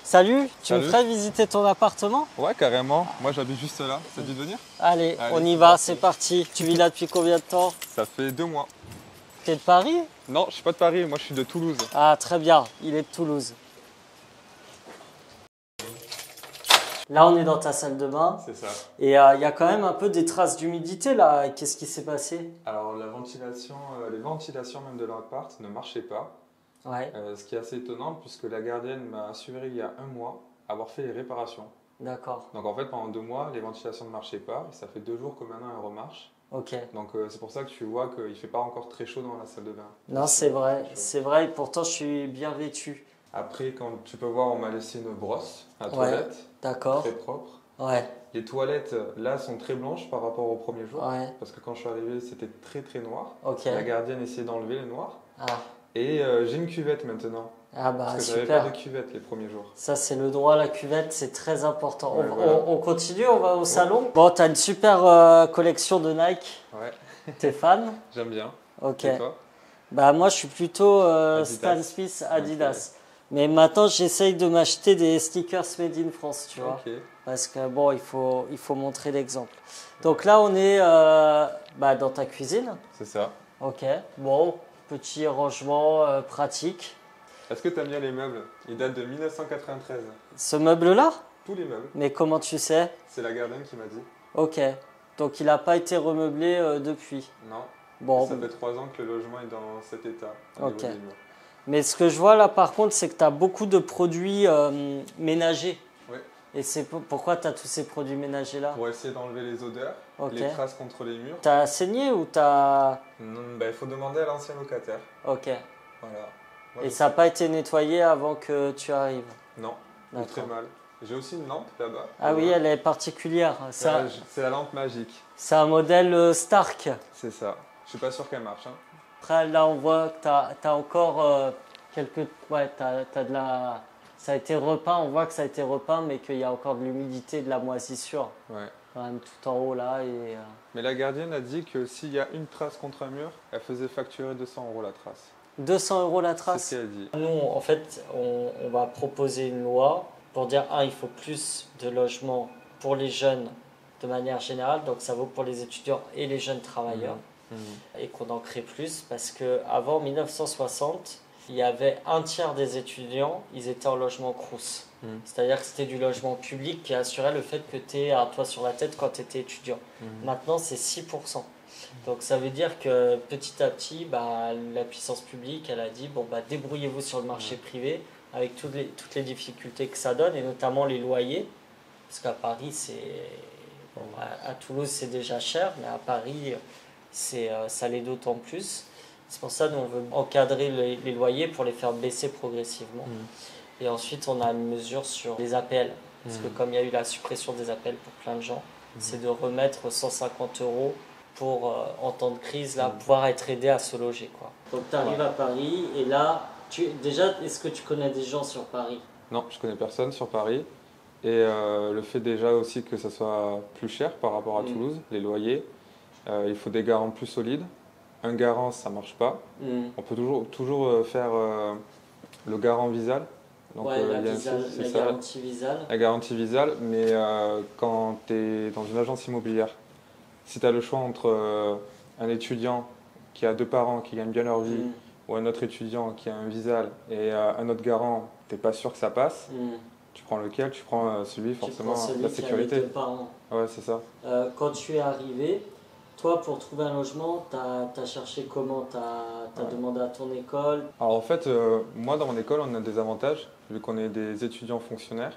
Salut, tu me Salut. ferais visiter ton appartement? Ouais, carrément. Moi, j'habite juste là. Ça te dit de venir? Allez, Allez, on y c'est va, parti. c'est parti. Tu vis là depuis combien de temps? Ça fait 2 mois. T'es de Paris? Non, je suis pas de Paris. Moi, je suis de Toulouse. Ah, très bien, il est de Toulouse. Là, on est dans ta salle de bain C'est ça. et il y a quand même un peu des traces d'humidité là. Qu'est-ce qui s'est passé? Alors, la ventilation, les ventilations même de l'appart ne marchaient pas. Ouais, Ce qui est assez étonnant puisque la gardienne m'a assuré il y a un mois avoir fait les réparations. d'accord. Donc, en fait, pendant 2 mois, les ventilations ne marchaient pas. Et ça fait 2 jours que maintenant elles remarchent. Ok. Donc, c'est pour ça que tu vois qu'il ne fait pas encore très chaud dans la salle de bain. Non, c'est vrai. Pourtant, je suis bien vêtu. Après, quand tu peux voir, on m'a laissé une brosse à Ouais. toilette, D'accord. très propre. Ouais, Les toilettes, là, sont très blanches par rapport au premier jour. ouais. Parce que quand je suis arrivé, c'était très très noir. Ok. La gardienne essayait d'enlever le noir. Ah, Et j'ai une cuvette maintenant. ah bah Parce que j'avais pas super. de cuvette les premiers jours. Ça, c'est le droit à la cuvette, c'est très important. Ouais, On, voilà. on continue, on va au salon. Bon, t'as une super collection de Nike. Ouais, T'es fan? j'aime bien. Ok. Et toi? Bah moi, je suis plutôt Adidas. Stan Smith, Adidas. Mais maintenant, j'essaye de m'acheter des sneakers made in France, tu vois. Ok. Parce que bon, il faut montrer l'exemple. Donc là, on est dans ta cuisine. C'est ça. Ok. Bon, petit rangement pratique. Est-ce que tu aimes bien les meubles? Ils datent de 1993. Ce meuble-là? Tous les meubles. Mais comment tu sais? C'est la gardienne qui m'a dit. Ok. Donc il n'a pas été remeublé depuis. Non. Bon. Ça fait 3 ans que le logement est dans cet état. Au Ok. niveau des murs. Mais ce que je vois là par contre, c'est que tu as beaucoup de produits ménagers. Oui. Et c'est pourquoi tu as tous ces produits ménagers là? Pour essayer d'enlever les odeurs, Ok. les traces contre les murs. T'as saigné ou t'as... Non, il faut demander à l'ancien locataire. Ok. Voilà. Moi, Et je ça n'a pas été nettoyé avant que tu arrives? Non, ou très D'accord. mal. J'ai aussi une lampe là-bas. Ah oui, elle est particulière. C'est la lampe magique. C'est un modèle Stark. C'est ça. Je suis pas sûr qu'elle marche. Hein. Après là, on voit que tu as encore quelques... Ouais, t'as de la... Ça a été repeint, on voit que ça a été repeint, mais qu'il y a encore de l'humidité, de la moisissure. Ouais. Quand même tout en haut là. Mais la gardienne a dit que s'il y a une trace contre un mur, elle faisait facturer 200 € la trace. 200 € la C'est trace? ce qu'elle a dit. Nous, en fait, on va proposer une loi pour dire, il faut plus de logements pour les jeunes de manière générale, donc ça vaut pour les étudiants et les jeunes travailleurs, et qu'on en crée plus, parce qu'avant 1960, il y avait un tiers des étudiants, ils étaient en logement crous. C'est-à-dire que c'était du logement public qui assurait le fait que tu aies un toit sur la tête quand tu étais étudiant. Maintenant, c'est 6%. Donc ça veut dire que petit à petit, la puissance publique, elle a dit, débrouillez-vous sur le marché privé avec toutes les difficultés que ça donne, et notamment les loyers. Parce qu'à Paris, à Toulouse, c'est déjà cher, mais à Paris, ça l'est d'autant plus. C'est pour ça que nous, on veut encadrer les loyers pour les faire baisser progressivement. Et ensuite, on a une mesure sur les APL. Parce que comme il y a eu la suppression des APL pour plein de gens, c'est de remettre 150 € pour, en temps de crise, là, pouvoir être aidé à se loger, quoi. Donc tu arrives à Paris, et là, déjà, est-ce que tu connais des gens sur Paris? Non, je connais personne sur Paris. Et le fait déjà aussi que ça soit plus cher par rapport à Toulouse, les loyers, il faut des garants plus solides. Un garant, ça ne marche pas. On peut toujours faire le garant Visal. Donc, ouais, la garantie Visal. La garantie Visal, mais quand tu es dans une agence immobilière, si tu as le choix entre un étudiant qui a 2 parents qui gagnent bien leur vie, ou un autre étudiant qui a un Visal et un autre garant, tu n'es pas sûr que ça passe, tu prends lequel? Tu prends celui, forcément, la sécurité. Qui a les 2 parents. Ouais, c'est ça. Quand tu es arrivé, toi, pour trouver un logement, tu as cherché comment? Tu as demandé à ton école? Alors en fait, moi dans mon école, on a des avantages, vu qu'on est des étudiants fonctionnaires.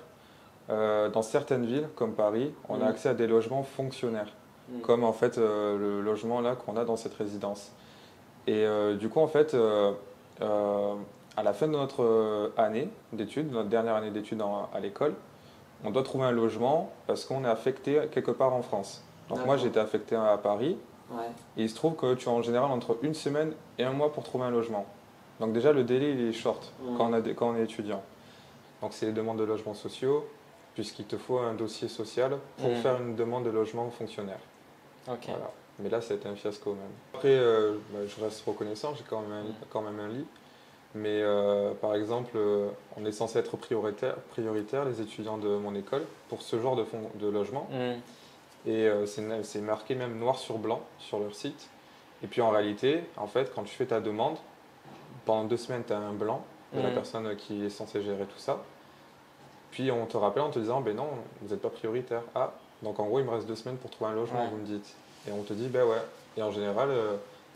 Dans certaines villes, comme Paris, on a accès à des logements fonctionnaires, comme en fait le logement là qu'on a dans cette résidence. Et du coup, en fait, à la fin de notre année d'études, notre dernière année d'études à l'école, on doit trouver un logement parce qu'on est affecté quelque part en France. Donc moi, j'ai été affecté à Paris. Ouais. Et il se trouve que tu as en général entre 1 semaine et 1 mois pour trouver un logement. Donc déjà, le délai, il est short quand on est étudiant. Donc c'est les demandes de logements sociaux, puisqu'il te faut un dossier social pour faire une demande de logement fonctionnaire. Okay. Voilà. Mais là, ça a été un fiasco même. Après, je reste reconnaissant, j'ai quand même un lit. Mais par exemple, on est censé être prioritaire, les étudiants de mon école, pour ce genre de logement. Et c'est marqué même noir sur blanc sur leur site. Et puis en réalité, en fait, quand tu fais ta demande, pendant 2 semaines, tu as un blanc de la personne qui est censée gérer tout ça. Puis on te rappelle en te disant, ben non, vous n'êtes pas prioritaire. Ah, donc en gros, il me reste 2 semaines pour trouver un logement, vous me dites. Et on te dit, ben ouais. Et en général,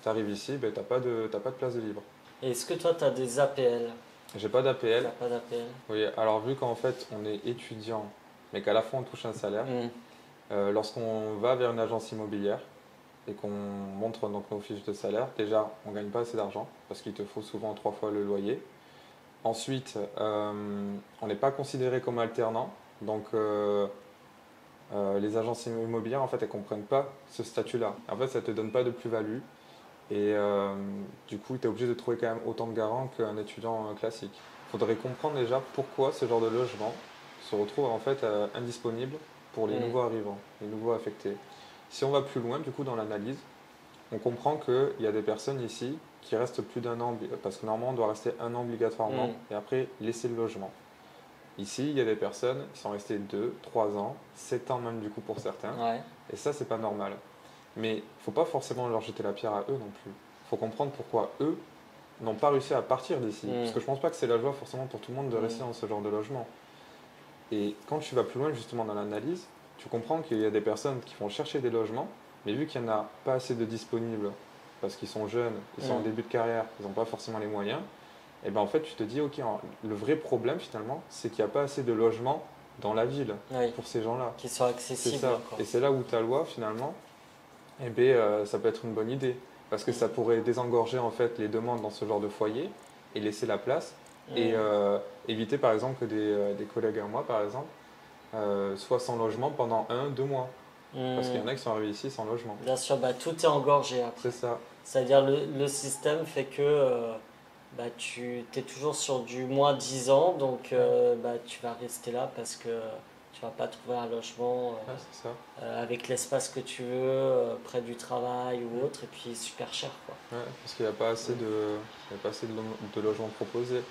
tu arrives ici, ben t'as pas de place de libre. Et est-ce que toi, tu as des APL? J'ai pas d'APL. T'as pas d'APL? Oui, alors vu qu'en fait, on est étudiant, mais qu'à la fois on touche un salaire, lorsqu'on va vers une agence immobilière et qu'on montre donc nos fiches de salaire, déjà, on gagne pas assez d'argent parce qu'il te faut souvent 3 fois le loyer. Ensuite, on n'est pas considéré comme alternant, donc les agences immobilières, en fait, elles ne comprennent pas ce statut-là. En fait, ça ne te donne pas de plus-value et du coup, tu es obligé de trouver quand même autant de garants qu'un étudiant classique. Il faudrait comprendre déjà pourquoi ce genre de logement se retrouve en fait indisponible pour les nouveaux arrivants, les nouveaux affectés. Si on va plus loin, du coup, dans l'analyse, on comprend qu'il y a des personnes ici qui restent plus d'1 an, parce que normalement on doit rester 1 an obligatoirement, et après laisser le logement. Ici, il y a des personnes qui sont restées 2, 3 ans, 7 ans même du coup pour certains, et ça c'est pas normal. Mais il ne faut pas forcément leur jeter la pierre à eux non plus. Il faut comprendre pourquoi eux n'ont pas réussi à partir d'ici. Parce que je pense pas que c'est la joie forcément pour tout le monde de rester dans ce genre de logement. Et quand tu vas plus loin justement dans l'analyse, tu comprends qu'il y a des personnes qui vont chercher des logements, mais vu qu'il n'y en a pas assez de disponibles, parce qu'ils sont jeunes, ils sont en début de carrière, ils n'ont pas forcément les moyens, et ben en fait tu te dis, ok, le vrai problème finalement, c'est qu'il n'y a pas assez de logements dans la ville pour ces gens-là. Qui sont accessibles. C'est ça. Et c'est là où ta loi finalement, eh ben, ça peut être une bonne idée, parce que ça pourrait désengorger en fait les demandes dans ce genre de foyer et laisser la place, et éviter par exemple que des collègues à moi par exemple soient sans logement pendant 1, 2 mois. Parce qu'il y en a qui sont arrivés ici sans logement. Bien sûr, bah, tout est engorgé après. C'est ça. C'est-à-dire le système fait que bah, tu es toujours sur du moins 10 ans, donc bah, tu vas rester là parce que tu vas pas trouver un logement c'est ça. avec l'espace que tu veux, près du travail ou autre, et puis super cher, quoi. Parce qu'il n'y a pas assez de logements proposés.